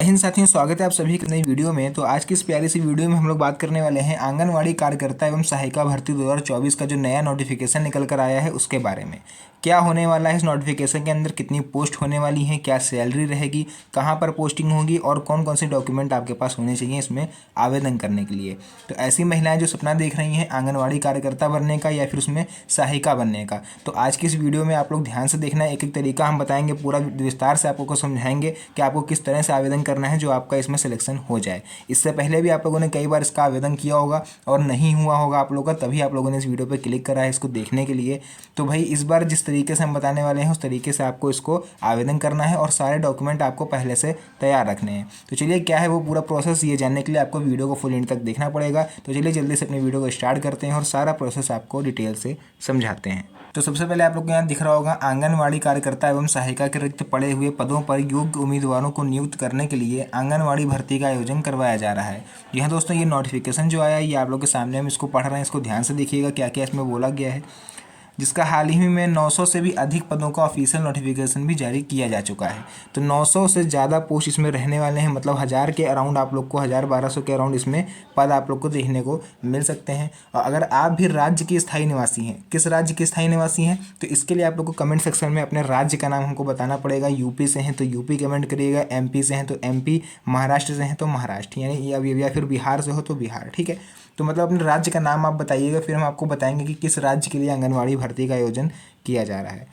हिंद साथियों, स्वागत है आप सभी की नई वीडियो में। तो आज की इस प्यारी सी वीडियो में हम लोग बात करने वाले हैं आंगनवाड़ी कार्यकर्ता एवं सहायिका भर्ती 2024 का जो नया नोटिफिकेशन निकल कर आया है उसके बारे में। क्या होने वाला है इस नोटिफिकेशन के अंदर, कितनी पोस्ट होने वाली हैं, क्या सैलरी रहेगी, कहाँ पर पोस्टिंग होगी और कौन कौन से डॉक्यूमेंट आपके पास होने चाहिए इसमें आवेदन करने के लिए। तो ऐसी महिलाएं जो सपना देख रही हैं आंगनवाड़ी कार्यकर्ता बनने का या फिर उसमें सहायिका बनने का, तो आज की इस वीडियो में आप लोग ध्यान से देखना। एक एक तरीका हम बताएंगे, पूरा विस्तार से आपको समझाएंगे कि आपको किस तरह से आवेदन करना है जो आपका इसमें सिलेक्शन हो जाए। इससे पहले भी आप लोगों ने कई बार इसका आवेदन किया होगा और नहीं हुआ होगा आप लोगों का, तभी आप लोगों ने इस वीडियो पर क्लिक करा है इसको देखने के लिए। तो भाई इस बार जिस तरीके से हम बताने वाले हैं उस तरीके से आपको इसको आवेदन करना है और सारे डॉक्यूमेंट आपको पहले से तैयार रखने हैं। तो चलिए क्या है वो पूरा प्रोसेस, ये जानने के लिए आपको वीडियो को फुल एंड तक देखना पड़ेगा। तो चलिए जल्दी से अपनी वीडियो को स्टार्ट करते हैं और सारा प्रोसेस आपको डिटेल से समझाते हैं। तो सबसे पहले आप लोग को यहाँ दिख रहा होगा आंगनवाड़ी कार्यकर्ता एवं सहायिका के रिक्त पड़े हुए पदों पर योग्य उम्मीदवारों को नियुक्त करने के लिए आंगनवाड़ी भर्ती का आयोजन करवाया जा रहा है। जी हाँ दोस्तों, ये नोटिफिकेशन जो आया है ये आप लोग के सामने हम इसको पढ़ रहे हैं, इसको ध्यान से देखिएगा क्या क्या इसमें बोला गया है। जिसका हाल ही में 900 से भी अधिक पदों का ऑफिशियल नोटिफिकेशन भी जारी किया जा चुका है। तो 900 से ज़्यादा पोस्ट इसमें रहने वाले हैं, मतलब 1000 के अराउंड आप लोग को, 1000-1200 के अराउंड इसमें पद आप लोग को देखने को मिल सकते हैं। और अगर आप भी राज्य के स्थायी निवासी हैं, किस राज्य के स्थायी निवासी हैं, तो इसके लिए आप लोग को कमेंट सेक्शन में अपने राज्य का नाम हमको बताना पड़ेगा। यूपी से हैं तो यूपी कमेंट करिएगा, एमपी से हैं तो एमपी, महाराष्ट्र से हैं तो महाराष्ट्र, यानी या फिर बिहार से हो तो बिहार। ठीक है, तो मतलब अपने राज्य का नाम आप बताइएगा, फिर हम आपको बताएंगे कि किस राज्य के लिए आंगनवाड़ी भर्ती का आयोजन किया जा रहा है।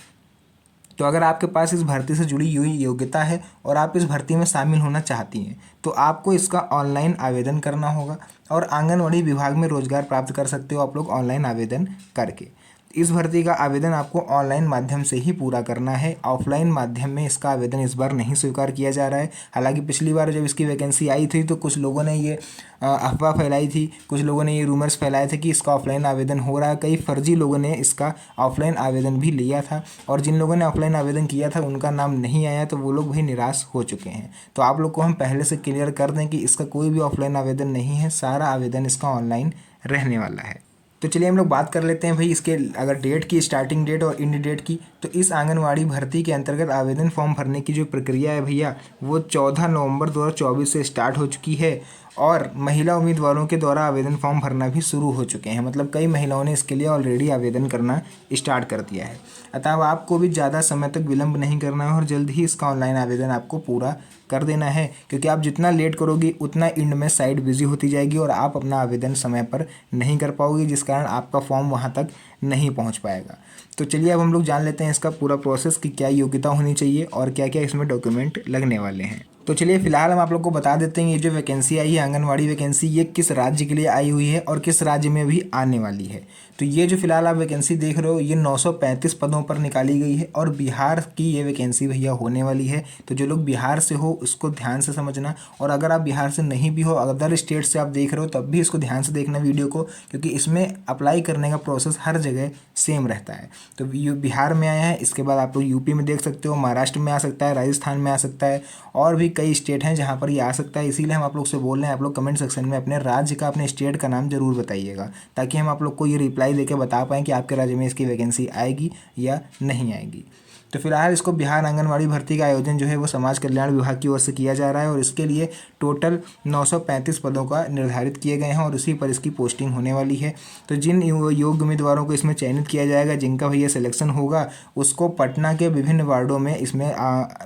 तो अगर आपके पास इस भर्ती से जुड़ी हुई योग्यता है और आप इस भर्ती में शामिल होना चाहती हैं तो आपको इसका ऑनलाइन आवेदन करना होगा और आंगनवाड़ी विभाग में रोजगार प्राप्त कर सकते हो आप लोग ऑनलाइन आवेदन करके। इस भर्ती का आवेदन आपको ऑनलाइन माध्यम से ही पूरा करना है, ऑफलाइन माध्यम में इसका आवेदन इस बार नहीं स्वीकार किया जा रहा है। हालांकि पिछली बार जब इसकी वैकेंसी आई थी तो कुछ लोगों ने ये अफवाह फैलाई थी, कुछ लोगों ने ये रूमर्स फैलाए थे कि इसका ऑफलाइन आवेदन हो रहा है। कई फर्जी लोगों ने इसका ऑफलाइन आवेदन भी लिया था और जिन लोगों ने ऑफलाइन आवेदन किया था उनका नाम नहीं आया, तो वो लोग भी निराश हो चुके हैं। तो आप लोग को हम पहले से क्लियर कर दें कि इसका कोई भी ऑफलाइन आवेदन नहीं है, सारा आवेदन इसका ऑनलाइन रहने वाला है। तो चलिए हम लोग बात कर लेते हैं भाई इसके अगर डेट की, स्टार्टिंग डेट और एंड डेट की। तो इस आंगनवाड़ी भर्ती के अंतर्गत आवेदन फॉर्म भरने की जो प्रक्रिया है भैया वो 14 नवंबर 2024 से स्टार्ट हो चुकी है और महिला उम्मीदवारों के द्वारा आवेदन फॉर्म भरना भी शुरू हो चुके हैं। मतलब कई महिलाओं ने इसके लिए ऑलरेडी आवेदन करना स्टार्ट कर दिया है। अतः अब आपको भी ज़्यादा समय तक विलंब नहीं करना है और जल्द ही इसका ऑनलाइन आवेदन आपको पूरा कर देना है, क्योंकि आप जितना लेट करोगी उतना एंड में साइट बिजी होती जाएगी और आप अपना आवेदन समय पर नहीं कर पाओगे, जिस कारण आपका फॉर्म वहाँ तक नहीं पहुँच पाएगा। तो चलिए अब हम लोग जान लेते हैं इसका पूरा प्रोसेस कि क्या योग्यता होनी चाहिए और क्या क्या इसमें डॉक्यूमेंट लगने वाले हैं। तो चलिए फिलहाल हम आप लोग को बता देते हैं ये जो वैकेंसी आई है आंगनवाड़ी वैकेंसी, ये किस राज्य के लिए आई हुई है और किस राज्य में भी आने वाली है। तो ये जो फिलहाल आप वैकेंसी देख रहे हो ये 935 पदों पर निकाली गई है और बिहार की ये वैकेंसी भैया होने वाली है। तो जो लोग बिहार से हो उसको ध्यान से समझना, और अगर आप बिहार से नहीं भी हो, अदर स्टेट से आप देख रहे हो तब भी इसको ध्यान से देखना वीडियो को, क्योंकि इसमें अप्लाई करने का प्रोसेस हर जगह सेम रहता है। तो बिहार में आया है, इसके बाद आप लोग यूपी में देख सकते हो, महाराष्ट्र में आ सकता है, राजस्थान में आ सकता है और भी कई स्टेट हैं जहाँ पर ये आ सकता है। इसीलिए हम आप लोग से बोल रहे हैं, आप लोग कमेंट सेक्शन में अपने राज्य का, अपने स्टेट का नाम जरूर बताइएगा, ताकि हम आप लोग को ये रिप्लाई देके बता पाएँ कि आपके राज्य में इसकी वैकेंसी आएगी या नहीं आएगी। तो फिलहाल इसको बिहार आंगनवाड़ी भर्ती का आयोजन जो है वो समाज कल्याण विभाग की ओर से किया जा रहा है और इसके लिए टोटल 935 पदों का निर्धारित किए गए हैं और उसी पर इसकी पोस्टिंग होने वाली है। तो जिन योग्य उम्मीदवारों को इसमें चयनित किया जाएगा, जिनका भैया सिलेक्शन होगा, उसको पटना के विभिन्न वार्डों में इसमें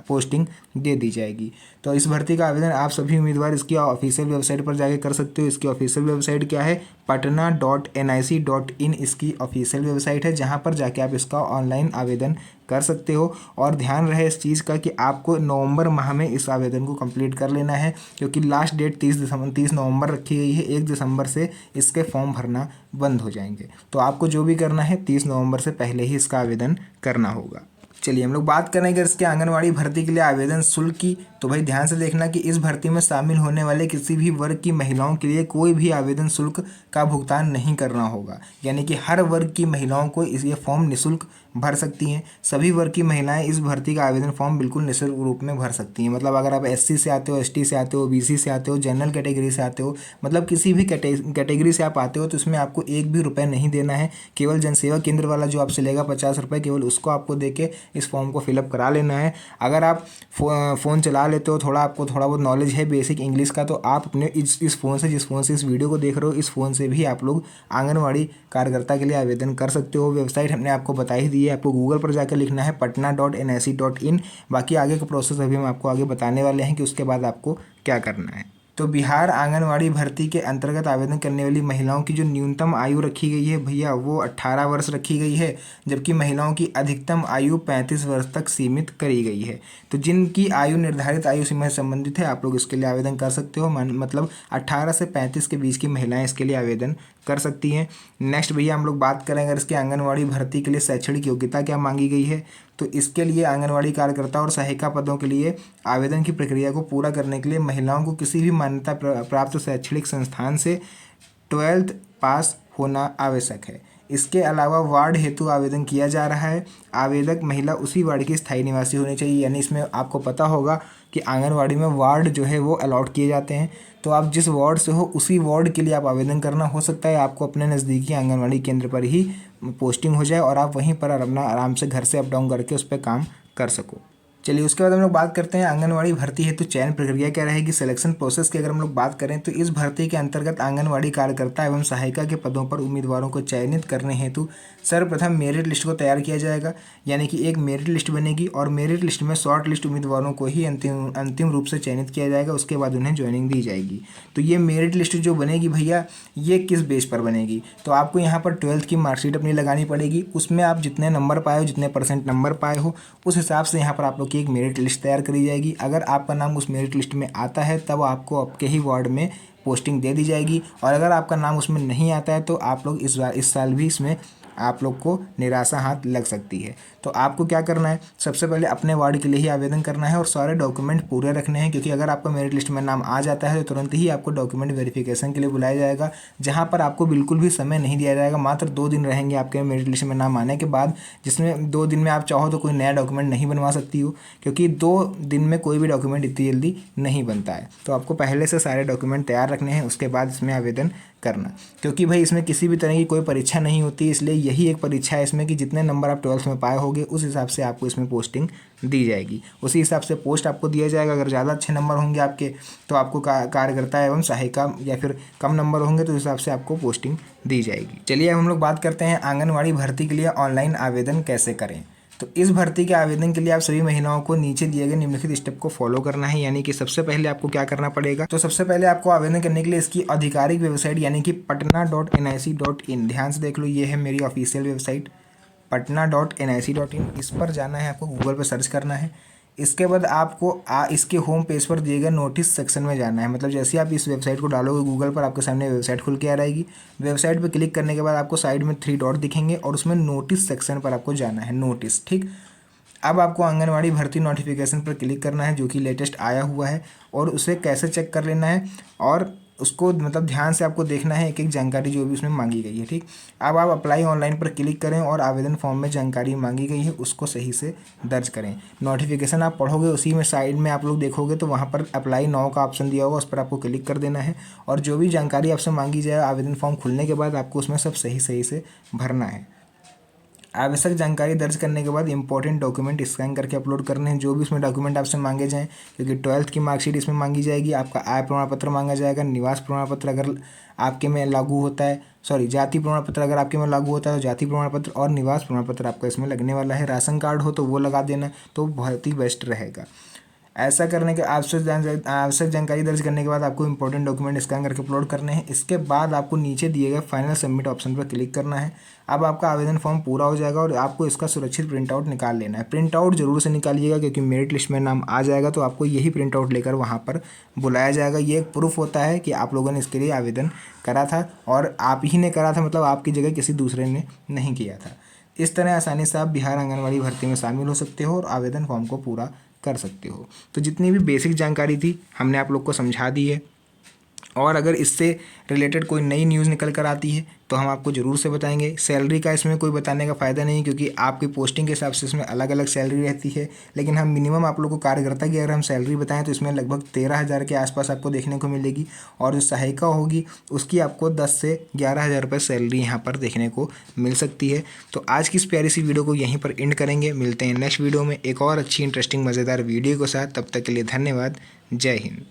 पोस्टिंग दे दी जाएगी। तो इस भर्ती का आवेदन आप सभी उम्मीदवार इसकी ऑफिशियल वेबसाइट पर जाकर कर सकते हो। इसकी ऑफिशियल वेबसाइट क्या है? patna.nic.in इसकी ऑफिशियल वेबसाइट है, जहां पर जाके आप इसका ऑनलाइन आवेदन कर सकते हो। और ध्यान रहे इस चीज़ का कि आपको नवंबर माह में इस आवेदन को कंप्लीट कर लेना है, क्योंकि लास्ट डेट 30 नवंबर रखी गई है। 1 दिसंबर से इसके फॉर्म भरना बंद हो जाएंगे। तो आपको जो भी करना है 30 नवंबर से पहले ही इसका आवेदन करना होगा। चलिए हम लोग बात करेंगे इसके आंगनवाड़ी भर्ती के लिए आवेदन शुल्क की। तो भाई ध्यान से देखना कि इस भर्ती में शामिल होने वाले किसी भी वर्ग की महिलाओं के लिए कोई भी आवेदन शुल्क का भुगतान नहीं करना होगा, यानी कि हर वर्ग की महिलाओं को ये फॉर्म निःशुल्क भर सकती हैं। सभी वर्ग की महिलाएं इस भर्ती का आवेदन फॉर्म बिल्कुल निःशुल्क रूप में भर सकती हैं। मतलब अगर आप एससी से आते हो, एसटी से आते हो, बीसी से आते हो, जनरल कैटेगरी से आते हो, मतलब किसी भी कैटेगरी से आप आते हो, तो इसमें आपको एक भी रुपये नहीं देना है। केवल जनसेवा केंद्र वाला जो आपसे लेगा 50 रुपये, केवल उसको आपको दे के इस फॉर्म को फिलअप करा लेना है। अगर आप फ़ोन चला लेते हो, थोड़ा आपको थोड़ा बहुत नॉलेज है बेसिक इंग्लिश का, तो आप अपने इस फ़ोन से, जिस फ़ोन से इस वीडियो को देख रहे हो, इस फ़ोन से भी आप लोग आंगनवाड़ी कार्यकर्ता के लिए आवेदन कर सकते हो। वेबसाइट हमने आपको बता ही दी है, आपको गूगल पर जाकर लिखना है patna.nic.in। बाकी आगे का प्रोसेस अभी हम आपको आगे बताने वाले हैं कि उसके बाद आपको क्या करना है। तो बिहार आंगनवाड़ी भर्ती के अंतर्गत आवेदन करने वाली महिलाओं की जो न्यूनतम आयु रखी गई है भैया वो 18 वर्ष रखी गई है, जबकि महिलाओं की अधिकतम आयु 35 वर्ष तक सीमित करी गई है। तो जिनकी आयु निर्धारित आयु सीमा से संबंधित है आप लोग इसके लिए आवेदन कर सकते हो। मतलब 18 से 35 के बीच की महिलाएं इसके लिए आवेदन कर सकती हैं। नेक्स्ट भैया हम लोग बात करें अगर इसके आंगनवाड़ी भर्ती के लिए शैक्षणिक योग्यता क्या मांगी गई है, तो इसके लिए आंगनवाड़ी कार्यकर्ता और सहायिका पदों के लिए आवेदन की प्रक्रिया को पूरा करने के लिए महिलाओं को किसी भी मान्यता प्राप्त शैक्षणिक संस्थान से 12th पास होना आवश्यक है। इसके अलावा वार्ड हेतु आवेदन किया जा रहा है। आवेदक महिला उसी वार्ड की स्थायी निवासी होनी चाहिए, यानी इसमें आपको पता होगा कि आंगनवाड़ी में वार्ड जो है वो अलॉट किए जाते हैं। तो आप जिस वार्ड से हो उसी वार्ड के लिए आप आवेदन करना। हो सकता है आपको अपने नज़दीकी आंगनवाड़ी केंद्र पर ही पोस्टिंग हो जाए और आप वहीं पर अपना आराम से घर से अप डाउन करके उस पर काम कर सको। चलिए उसके बाद हम लोग बात करते हैं आंगनवाड़ी भर्ती हेतु चयन प्रक्रिया क्या रहेगी। सिलेक्शन प्रोसेस की अगर हम लोग बात करें तो इस भर्ती के अंतर्गत आंगनवाड़ी कार्यकर्ता एवं सहायिका के पदों पर उम्मीदवारों को चयनित करने हेतु सर्वप्रथम मेरिट लिस्ट को तैयार किया जाएगा, यानी कि एक मेरिट लिस्ट बनेगी और मेरिट लिस्ट में शॉर्ट लिस्ट उम्मीदवारों को ही अंतिम रूप से चयनित किया जाएगा। उसके बाद उन्हें ज्वाइनिंग दी जाएगी। तो ये मेरिट लिस्ट जो बनेगी भैया ये किस बेस पर बनेगी, तो आपको यहाँ पर 12th की मार्कशीट अपनी लगानी पड़ेगी। उसमें आप जितने नंबर पाए हो, जितने % नंबर पाए हो, उस हिसाब से यहाँ पर आप लोग की एक मेरिट लिस्ट तैयार करी जाएगी। अगर आपका नाम उस मेरिट लिस्ट में आता है तब आपको आपके ही वार्ड में पोस्टिंग दे दी जाएगी, और अगर आपका नाम उसमें नहीं आता है तो आप लोग इस साल भी इसमें आप लोग को निराशा हाथ लग सकती है। तो आपको क्या करना है, सबसे पहले अपने वार्ड के लिए ही आवेदन करना है और सारे डॉक्यूमेंट पूरे रखने हैं, क्योंकि अगर आपका मेरिट लिस्ट में नाम आ जाता है तो तुरंत ही आपको डॉक्यूमेंट वेरिफिकेशन के लिए बुलाया जाएगा, जहां पर आपको बिल्कुल भी समय नहीं दिया जाएगा। मात्र 2 दिन रहेंगे आपके मेरिट लिस्ट में नाम आने के बाद, जिसमें 2 दिन में आप चाहो तो कोई नया डॉक्यूमेंट नहीं बनवा सकती हो, क्योंकि 2 दिन में कोई भी डॉक्यूमेंट इतनी जल्दी नहीं बनता है। तो आपको पहले से सारे डॉक्यूमेंट तैयार रखने हैं, उसके बाद इसमें आवेदन करना। क्योंकि भाई इसमें किसी भी तरह की कोई परीक्षा नहीं होती, इसलिए यही एक परीक्षा है इसमें कि जितने नंबर आप 12th में पाए होंगे उस हिसाब से आपको इसमें पोस्टिंग दी जाएगी, उसी हिसाब से पोस्ट आपको दिया जाएगा। अगर ज़्यादा अच्छे नंबर होंगे आपके तो आपको कार्यकर्ता एवं सहायिका, या फिर कम नंबर होंगे तो उस हिसाब से आपको पोस्टिंग दी जाएगी। चलिए अब हम लोग बात करते हैं आंगनवाड़ी भर्ती के लिए ऑनलाइन आवेदन कैसे करें। तो इस भर्ती के आवेदन के लिए आप सभी महिलाओं को नीचे दिए गए निम्नलिखित स्टेप को फॉलो करना है, यानी कि सबसे पहले आपको क्या करना पड़ेगा। तो सबसे पहले आपको आवेदन करने के लिए इसकी आधिकारिक वेबसाइट यानी कि patna.nic.in, ध्यान से देख लो, ये है मेरी ऑफिशियल वेबसाइट patna.nic.in। इस पर जाना है, आपको गूगल पर सर्च करना है। इसके बाद आपको इसके होम पेज पर दिए गए नोटिस सेक्शन में जाना है। मतलब जैसे आप इस वेबसाइट को डालोगे गूगल पर, आपके सामने वेबसाइट खुल के आ जाएगी। वेबसाइट पर क्लिक करने के बाद आपको साइड में 3 डॉट दिखेंगे और उसमें नोटिस सेक्शन पर आपको जाना है, नोटिस, ठीक। अब आपको आंगनवाड़ी भर्ती नोटिफिकेशन पर क्लिक करना है जो कि लेटेस्ट आया हुआ है, और उसे कैसे चेक कर लेना है और उसको मतलब ध्यान से आपको देखना है एक एक जानकारी जो भी उसमें मांगी गई है, ठीक। अब आप अप्लाई ऑनलाइन पर क्लिक करें और आवेदन फॉर्म में जानकारी मांगी गई है उसको सही से दर्ज करें। नोटिफिकेशन आप पढ़ोगे, उसी में साइड में आप लोग देखोगे तो वहाँ पर अप्लाई नाउ का ऑप्शन दिया होगा, उस पर आपको क्लिक कर देना है और जो भी जानकारी आपसे मांगी जाए आवेदन फॉर्म खुलने के बाद आपको उसमें सब सही से भरना है। आवश्यक जानकारी दर्ज करने के बाद इंपॉर्टेंट डॉक्यूमेंट स्कैन करके अपलोड करने हैं, जो भी उसमें डॉक्यूमेंट आपसे मांगे जाएँ, क्योंकि 12th की मार्कशीट इसमें मांगी जाएगी, आपका आय प्रमाण पत्र मांगा जाएगा, निवास प्रमाण पत्र अगर आपके में लागू होता है, जाति प्रमाण पत्र अगर आपके में लागू होता है तो जाति प्रमाण पत्र और निवास प्रमाण पत्र आपका इसमें लगने वाला है। राशन कार्ड हो तो वो लगा देना, तो बहुत ही बेस्ट रहेगा। ऐसा करने के आवश्यक जानकारी दर्ज करने के बाद आपको इंपॉर्टेंट डॉक्यूमेंट स्कैन करके अपलोड करने हैं। इसके बाद आपको नीचे दिए गए फाइनल सबमिट ऑप्शन पर क्लिक करना है। अब आपका आवेदन फॉर्म पूरा हो जाएगा और आपको इसका सुरक्षित प्रिंट आउट निकाल लेना है। प्रिंट आउट जरूर से निकालिएगा, क्योंकि मेरिट लिस्ट में नाम आ जाएगा तो आपको यही प्रिंट आउट लेकर वहाँ पर बुलाया जाएगा। ये एक प्रूफ होता है कि आप लोगों ने इसके लिए आवेदन करा था और आप ही ने करा था, मतलब आपकी जगह किसी दूसरे ने नहीं किया था। इस तरह आसानी से आप बिहार आंगनवाड़ी भर्ती में शामिल हो सकते हो और आवेदन फॉर्म को पूरा कर सकते हो। तो जितनी भी बेसिक जानकारी थी हमने आप लोग को समझा दी है। और अगर इससे रिलेटेड कोई नई न्यूज़ निकल कर आती है तो हम आपको ज़रूर से बताएंगे। सैलरी का इसमें कोई बताने का फ़ायदा नहीं, क्योंकि आपकी पोस्टिंग के हिसाब से इसमें अलग अलग सैलरी रहती है। लेकिन हम मिनिमम आप लोग को कार्यकर्ता की अगर हम सैलरी बताएं तो इसमें लगभग 13,000 के आसपास आपको देखने को मिलेगी, और जो सहायिका होगी उसकी आपको 10 से 11,000 रुपये सैलरी यहाँ पर देखने को मिल सकती है। तो आज की इस प्यारी सी वीडियो को यहीं पर एंड करेंगे। मिलते हैं नेक्स्ट वीडियो में एक और अच्छी इंटरेस्टिंग मज़ेदार वीडियो के साथ। तब तक के लिए धन्यवाद। जय हिंद।